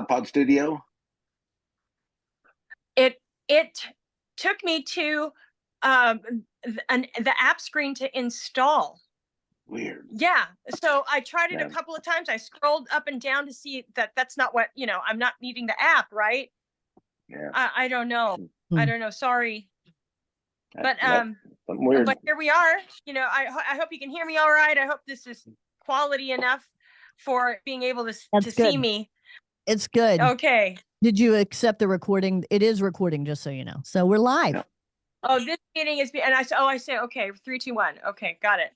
Pod Studio? It took me to the app screen to install. Weird. Yeah. So I tried it a couple of times. I scrolled up and down to see that that's not what, I'm not needing the app, right? Yeah. I don't know. I don't know. Sorry. But weird. But here we are. I hope you can hear me all right. I hope this is quality enough for being able to see me. It's good. Okay. Did you accept the recording? It is recording, just so you know. So we're live. Yeah. Oh, this meeting is, and I say, okay, 3, 2, 1. Okay, got it.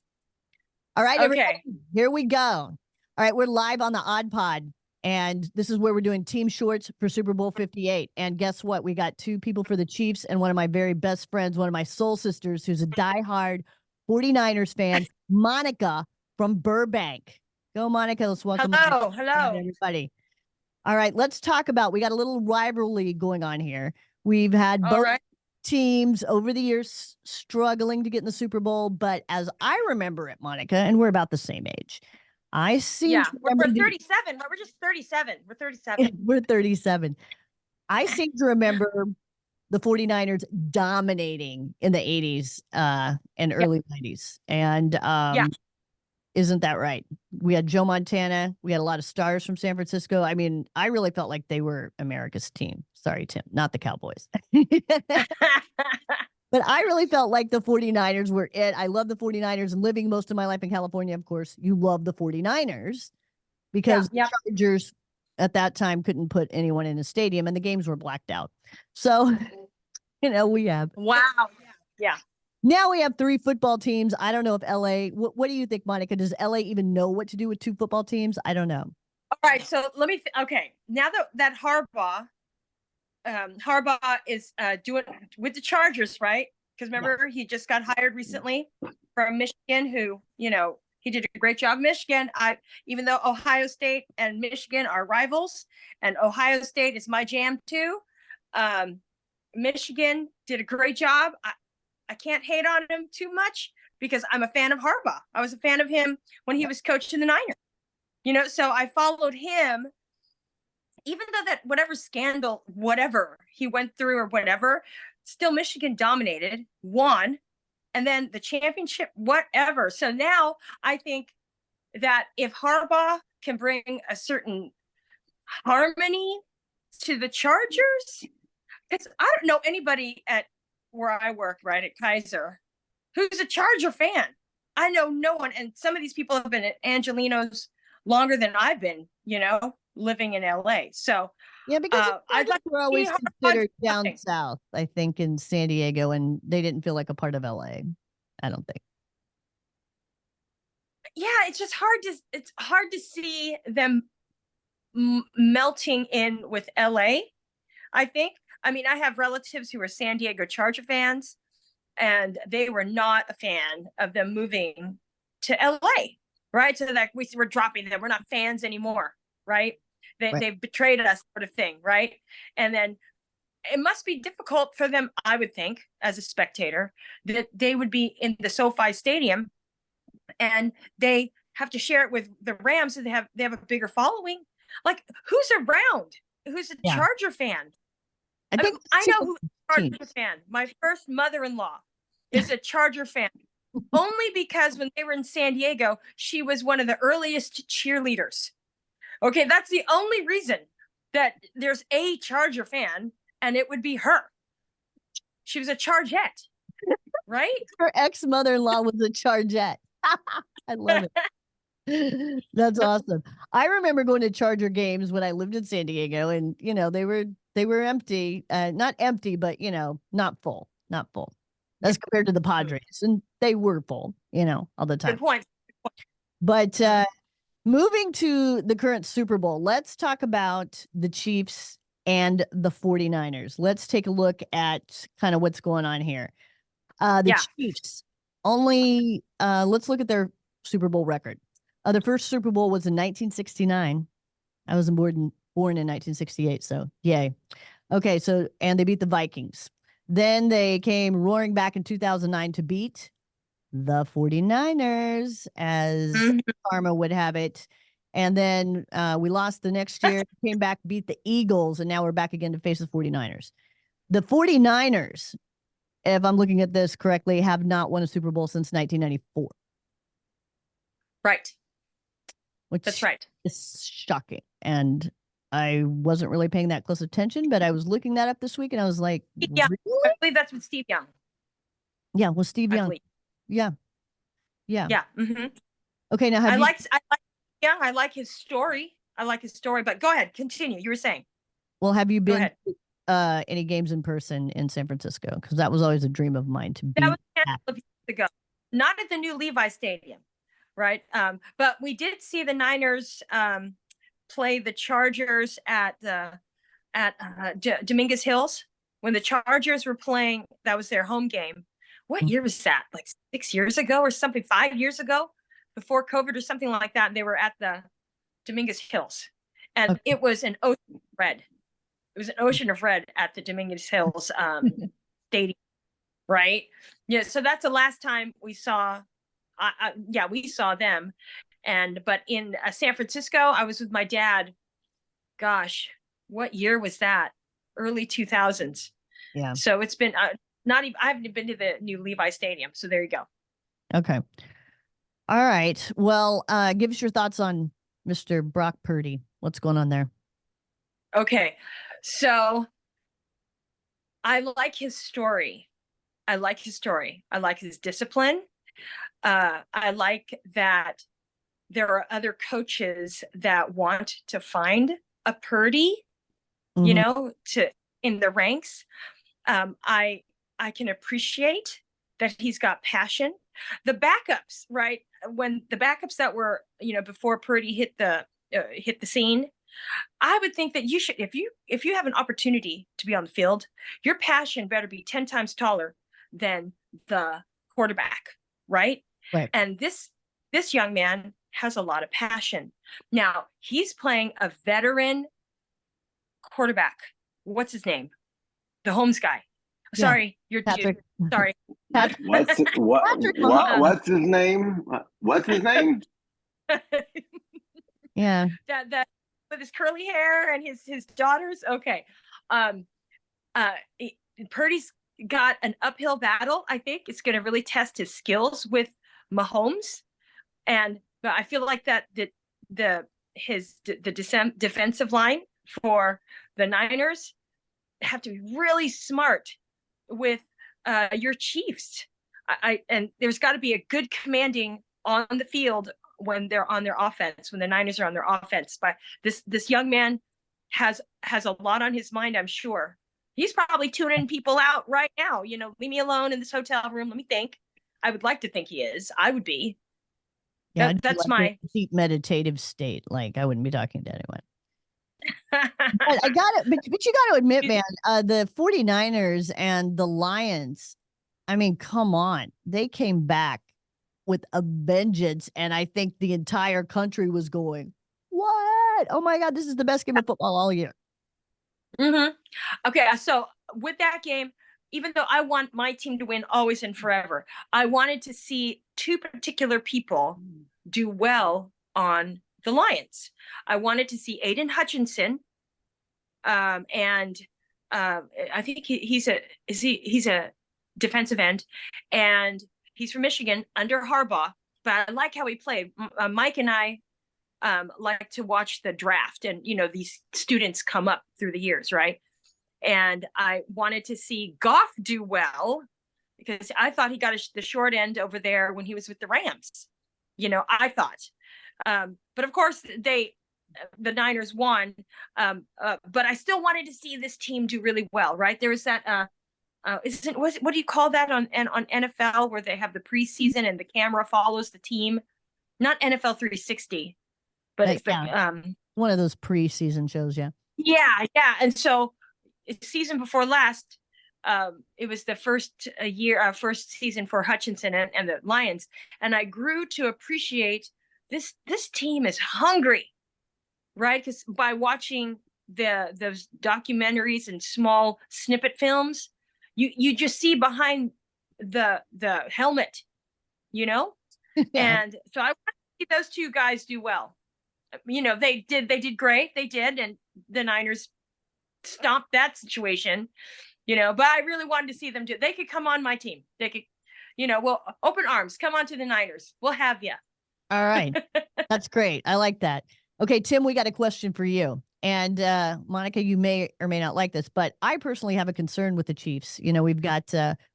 All right, okay. Everybody, here we go. All right, we're live on the Odd Pod, and this is where we're doing team shorts for Super Bowl 58. And guess what? We got 2 people for the Chiefs and one of my very best friends, one of my soul sisters, who's a diehard 49ers fan, Monica from Burbank. Go, Monica. Let's welcome Hello, everybody. All right, let's talk about, we got a little rivalry going on here. We've had both teams over the years struggling to get in the Super Bowl, but as I remember it, Monica, and we're about the same age, I seem to remember we're 37. We're just 37. We're 37. We're 37. I seem to remember the 49ers dominating in the 80s and early 90s. And isn't that right? We had Joe Montana. We had a lot of stars from San Francisco. I mean, I really felt like they were America's team. Sorry, Tim, not the Cowboys. But I really felt like the 49ers were it. I love the 49ers, and living most of my life in California, of course, you love the 49ers because the Chargers at that time couldn't put anyone in a stadium and the games were blacked out. So, we have. Wow. Yeah. Now we have 3 football teams. I don't know if LA, what do you think, Monica? Does LA even know what to do with 2 football teams? I don't know. All right. So let me, okay. Now that Harbaugh is doing with the Chargers, right? Because remember, he just got hired recently from Michigan, who, he did a great job. Michigan, even though Ohio State and Michigan are rivals, and Ohio State is my jam too, Michigan did a great job. I can't hate on him too much because I'm a fan of Harbaugh. I was a fan of him when he was coaching the Niners. So I followed him, even though that whatever scandal, whatever he went through or whatever, still Michigan dominated, won, and then the championship, whatever. So now I think that if Harbaugh can bring a certain harmony to the Chargers, because I don't know anybody at where I work, right, at Kaiser, who's a Charger fan. I know no one. And some of these people have been at Angelino's longer than I've been, living in LA. So yeah, because I'd like we're always considered down south, I think, in San Diego, and they didn't feel like a part of LA. I don't think. Yeah, it's just hard to see them melting in with LA, I think. I mean, I have relatives who are San Diego Charger fans, and they were not a fan of them moving to LA, right? So that we're dropping them. We're not fans anymore, right? They've betrayed us, sort of thing, right? And then it must be difficult for them, I would think, as a spectator, that they would be in the SoFi Stadium and they have to share it with the Rams, so they have a bigger following. Like, who's around? Who's a Charger fan? I know who's a Charger fan. My first mother-in-law is a Charger fan. Only because when they were in San Diego, she was one of the earliest cheerleaders. Okay, that's the only reason that there's a Charger fan, and it would be her. She was a Chargette, right? Her ex-mother-in-law was a Chargette. I love it. That's awesome. I remember going to Charger games when I lived in San Diego, and they were empty, not empty, but not full, as compared to the Padres, and they were full, all the time. Good point. But moving to the current Super Bowl, let's talk about the Chiefs and the 49ers. Let's take a look at kind of what's going on here. Chiefs only, let's look at their Super Bowl record. The first Super Bowl was in 1969. I was born in 1968, so yay. Okay, and they beat the Vikings. Then they came roaring back in 2009 to beat the 49ers, as karma would have it. And then we lost the next year, came back, beat the Eagles, and now we're back again to face the 49ers. The 49ers, if I'm looking at this correctly, have not won a Super Bowl since 1994. Right. Which That's right. is shocking. And I wasn't really paying that close attention, but I was looking that up this week and I was like, Yeah, really? I believe that's with Steve Young. Yeah, well, Steve I Young. believe. Yeah. Yeah. Yeah. Mm-hmm. Okay, now I like his story. I like his story, but go ahead, continue. You were saying. Well, have you Go been ahead. any games in person in San Francisco? Because that was always a dream of mine to be. That was a handful of years ago. Not at the new Levi Stadium, right? But we did see the Niners play the Chargers at Dominguez Hills when the Chargers were playing. That was their home game. What year was that? Like 6 years ago or something? 5 years ago, before COVID or something like that. And they were at the Dominguez Hills, and Okay. it was an ocean of red. It was an ocean of red at the Dominguez Hills stadium, right? Yeah. So that's the last time we saw. We saw them, but in San Francisco, I was with my dad. Gosh, what year was that? Early 2000s. Yeah. So it's been not even. I haven't been to the new Levi Stadium. So there you go. Okay. All right. Well, give us your thoughts on Mr. Brock Purdy. What's going on there? Okay. So I like his story. I like his discipline. I like that there are other coaches that want to find a Purdy, you know, in the ranks. I can appreciate that he's got passion. The backups, right? When the backups that were, before Purdy hit the scene, I would think that you should, if you have an opportunity to be on the field, your passion better be 10 times taller than the quarterback, right? Right. And this young man has a lot of passion. Now, he's playing a veteran quarterback. What's his name? The Holmes guy. Yeah. Sorry, you're Patrick. sorry. What's his name? What's his name? Yeah. That with his curly hair and his daughters. Okay. Purdy's got an uphill battle. I think it's going to really test his skills with Mahomes, but I feel like that the defensive line for the Niners have to be really smart with your Chiefs. And there's got to be a good commanding on the field when they're on their offense, when the Niners are on their offense. But this young man has a lot on his mind, I'm sure. He's probably tuning people out right now. Leave me alone in this hotel room. Let me think. I would like to think he is. I would be. Yeah, That's like my deep meditative state. Like I wouldn't be talking to anyone. But I got it. But you got to admit, man, the 49ers and the Lions, I mean, come on. They came back with a vengeance. And I think the entire country was going, what? Oh my God, this is the best game of football all year. Mm-hmm. Okay, so with that game, even though I want my team to win always and forever, I wanted to see two particular people do well on the Lions. I wanted to see Aiden Hutchinson, and I think he's a defensive end, and he's from Michigan under Harbaugh. But I like how he played. Mike and I like to watch the draft, and these students come up through the years, right? And I wanted to see Goff do well because I thought he got the short end over there when he was with the Rams. I thought, but of course the Niners won. But I still wanted to see this team do really well, right? There was that what do you call that on NFL where they have the preseason and the camera follows the team? Not NFL 360, but it's one of those preseason shows. Yeah. And so season before last, it was the first season for Hutchinson and the Lions, and I grew to appreciate this team is hungry, right? Because by watching those documentaries and small snippet films, you just see behind the helmet, Yeah. And so I want to see those two guys do well. they did great. They did. And the Niners stomped that situation, but I really wanted to see them they could come on my team. They could, well, open arms, come on to the Niners. We'll have you. All right. That's great. I like that. Okay, Tim, we got a question for you. And Monica, you may or may not like this, but I personally have a concern with the Chiefs. We've got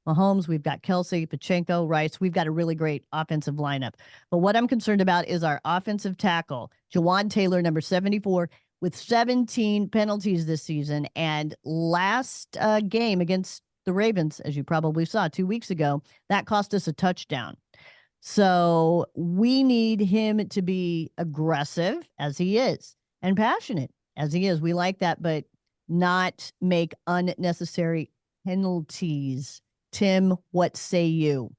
Mahomes, we've got Kelsey, Pacheco, Rice. We've got a really great offensive lineup. But what I'm concerned about is our offensive tackle, Jawan Taylor, number 74, with 17 penalties this season. And last game against the Ravens, as you probably saw 2 weeks ago, that cost us a touchdown. So we need him to be aggressive, as he is, and passionate, as he is. We like that, but not make unnecessary penalties. Tim, what say you?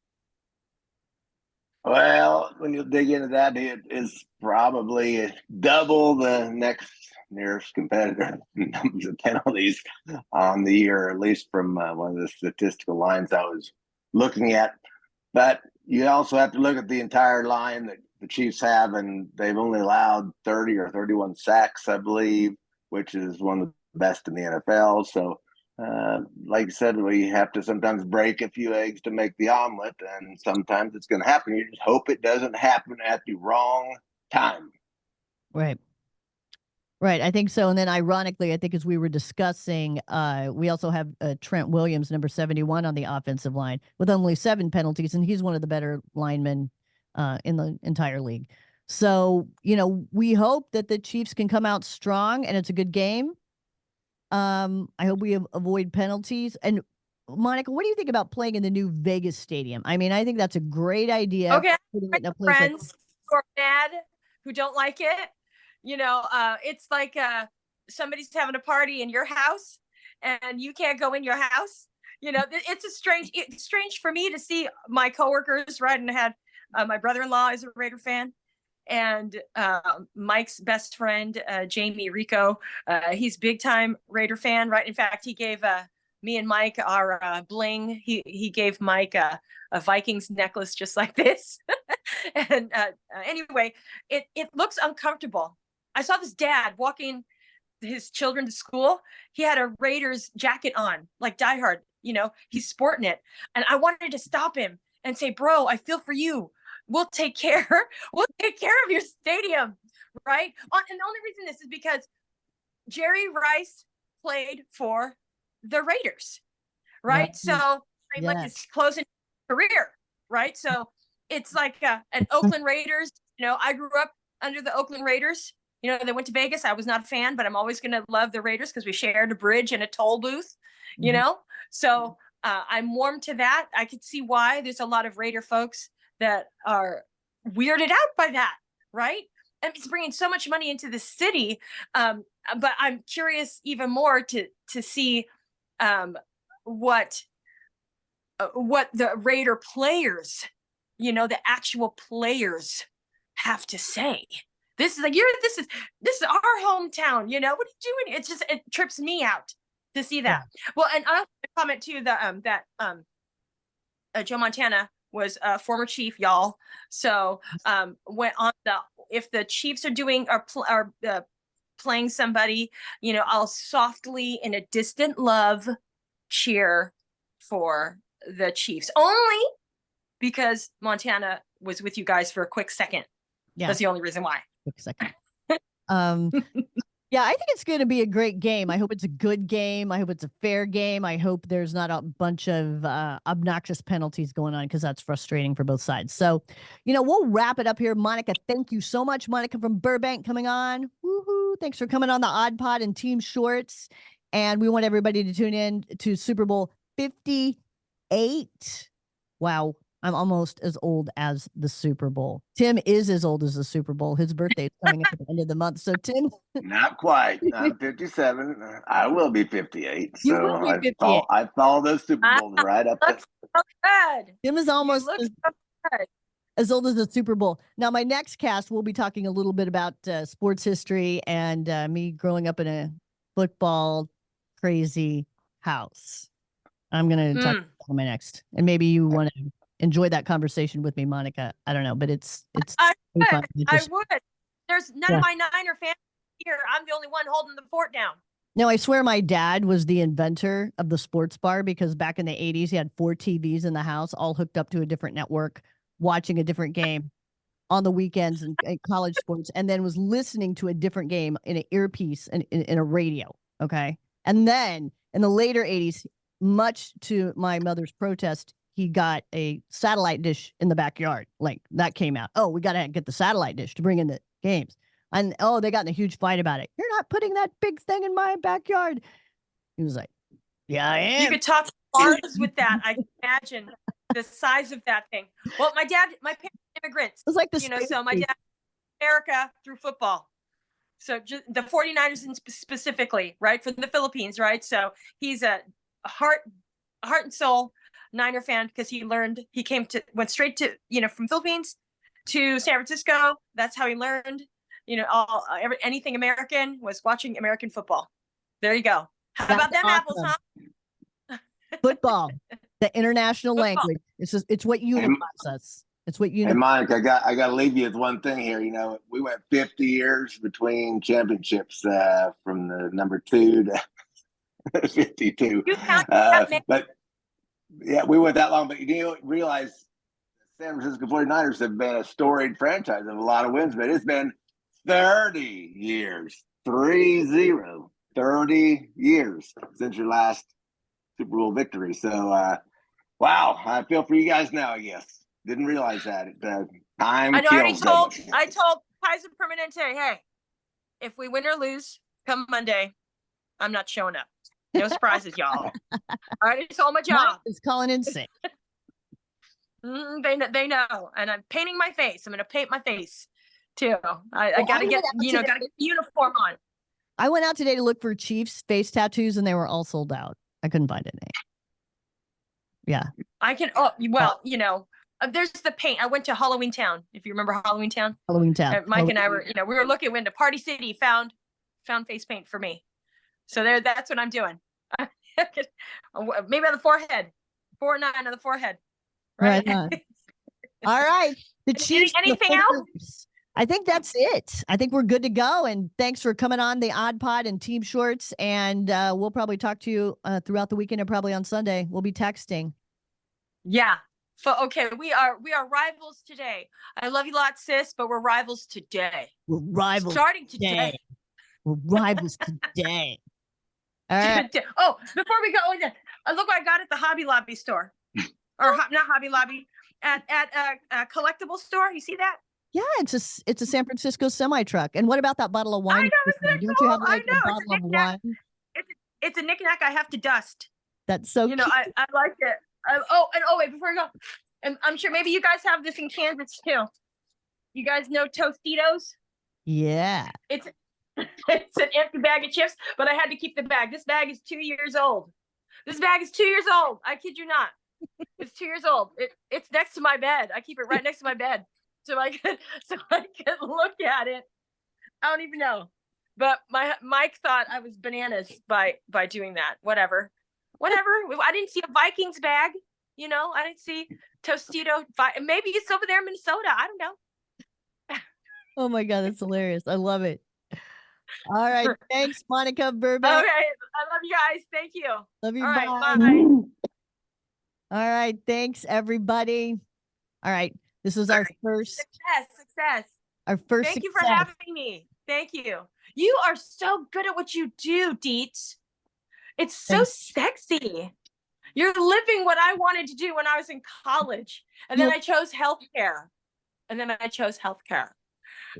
Well, when you dig into that, it is probably double the next nearest competitor in numbers of penalties on the year, at least from one of the statistical lines I was looking at. But you also have to look at the entire line that the Chiefs have, and they've only allowed 30 or 31 sacks, I believe, which is one of the best in the NFL. So, like I said, we have to sometimes break a few eggs to make the omelet, and sometimes it's going to happen. You just hope it doesn't happen at the wrong time. Right. Right, I think so. And then ironically, I think as we were discussing, we also have Trent Williams, number 71 on the offensive line with only 7 penalties, and he's one of the better linemen in the entire league. So, we hope that the Chiefs can come out strong and it's a good game. I hope we avoid penalties. And Monica, what do you think about playing in the new Vegas stadium? I mean, I think that's a great idea. Okay, friends who are mad, who don't like it. It's like somebody's having a party in your house and you can't go in your house. It's strange for me to see my coworkers, right? And I had my brother-in-law is a Raider fan, and Mike's best friend, Jamie Rico, he's big time Raider fan, right? In fact, he gave me and Mike our bling. He gave Mike a Vikings necklace just like this. And anyway, it looks uncomfortable. I saw this dad walking his children to school. He had a Raiders jacket on, like diehard, he's sporting it. And I wanted to stop him and say, bro, I feel for you. We'll take care of your stadium, right? And the only reason this is because Jerry Rice played for the Raiders, right? So like his closing career, right? So it's like an Oakland Raiders. I grew up under the Oakland Raiders. They went to Vegas. I was not a fan, but I'm always going to love the Raiders because we shared a bridge and a toll booth, So I'm warm to that. I could see why there's a lot of Raider folks that are weirded out by that, right? And it's bringing so much money into the city. But I'm curious even more to see what the Raider players, the actual players have to say. This is like this is our hometown. What are you doing? It trips me out to see that. Yeah. Well, and I'll comment too that Joe Montana was a former Chief, y'all. So if the Chiefs are doing are playing somebody, I'll softly in a distant love cheer for the Chiefs, only because Montana was with you guys for a quick second. Yeah, that's the only reason why. Quick second. Yeah, I think it's going to be a great game. I hope it's a good game. I hope it's a fair game. I hope there's not a bunch of obnoxious penalties going on because that's frustrating for both sides. So, we'll wrap it up here. Monica, thank you so much. Monica from Burbank coming on. Woohoo. Thanks for coming on the Odd Pod and Team Shorts. And we want everybody to tune in to Super Bowl 58. Wow. I'm almost as old as the Super Bowl. Tim is as old as the Super Bowl. His birthday is coming up at the end of the month. So, Tim. Not quite. I'm 57. I will be 58. You so will be 58. I follow those Super Bowls right up there. So good. Tim is almost as old as the Super Bowl. Now, my next cast, we'll be talking a little bit about sports history and me growing up in a football crazy house. I'm going to talk about my next. And maybe you want to enjoy that conversation with me, Monica. I don't know, but it's I would. There's none of my Niner fans here. I'm the only one holding the fort down. No, I swear my dad was the inventor of the sports bar because back in the 80s, he had 4 TVs in the house, all hooked up to a different network, watching a different game on the weekends and college sports, and then was listening to a different game in an earpiece and in a radio. Okay. And then in the later 80s, much to my mother's protest, he got a satellite dish in the backyard. Like that came out. Oh, we got to get the satellite dish to bring in the games. And oh, they got in a huge fight about it. You're not putting that big thing in my backyard. He was like, yeah, I am. You could talk bars with that. I can imagine the size of that thing. Well, my parents are immigrants. It was like the so my dad, America through football. So just the 49ers specifically, right, from the Philippines, right? So he's a heart and soul Niner fan because went straight to, from Philippines to San Francisco. That's how he learned. Anything American was watching American football. There you go. How about them apples, huh? Football, the international language. It's what unifies us. It's what unifies. Hey, Mike, I got to leave you with one thing here. We went 50 years between championships from the number 2 to 52. But yeah, we went that long. But you realize San Francisco 49ers have been a storied franchise of a lot of wins, but it's been 30 years, 30 years since your last Super Bowl victory. So, wow, I feel for you guys now, I guess. Didn't realize that. Time kills. I told Kaiser Permanente, hey, if we win or lose come Monday, I'm not showing up. No surprises, y'all. I already told my job. It's calling in sick. They know. And I'm painting my face. I'm going to paint my face. Too. I gotta get the uniform on. I went out today to look for Chiefs face tattoos and they were all sold out. I couldn't find any. Yeah. I can there's the paint. I went to Halloween Town. If you remember Halloween Town. Mike and I were, we were looking into Party City, found face paint for me. So that's what I'm doing. Maybe on the forehead. 4-9 on the forehead. Right. All right. The Chiefs. Anything else? I think that's it. I think we're good to go. And thanks for coming on the Odd Pod and Team Shorts. And we'll probably talk to you throughout the weekend and probably on Sunday. We'll be texting. Yeah. Okay. We are rivals today. I love you a lot, sis, but we're rivals today. We're rivals. Starting today. We're rivals today. All right. Oh, before we go, look what I got at the Hobby Lobby store. Or not Hobby Lobby. At a collectible store. You see that? Yeah, it's a San Francisco semi truck. And what about that bottle of wine? I know, Don't you have like a bottle of wine? It's a knickknack I have to dust. That's so cute. I like it. Wait, before I go, and I'm sure maybe you guys have this in Kansas too. You guys know Tostitos? Yeah. It's an empty bag of chips, but I had to keep the bag. This bag is 2 years old. I kid you not. It's 2 years old. It's next to my bed. I keep it right next to my bed. So I can look at it. I don't even know. But Mike thought I was bananas by doing that. Whatever. I didn't see a Vikings bag. I didn't see Tostito. Maybe it's over there in Minnesota. I don't know. Oh my God, that's hilarious. I love it. All right. Thanks, Monica Burbank. Okay. I love you guys. Thank you. Love you. All right, bye. All right. Thanks, everybody. All right. This is our first success. Our first. Thank you for having me. Thank you. You are so good at what you do, Deets. It's so sexy. You're living what I wanted to do when I was in college. And then I chose healthcare.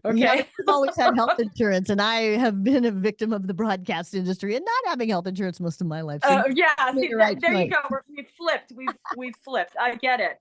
Okay. Yeah, I've always had health insurance, and I have been a victim of the broadcast industry and not having health insurance most of my life. So yeah. See, there you go. We've flipped. We've flipped. I get it.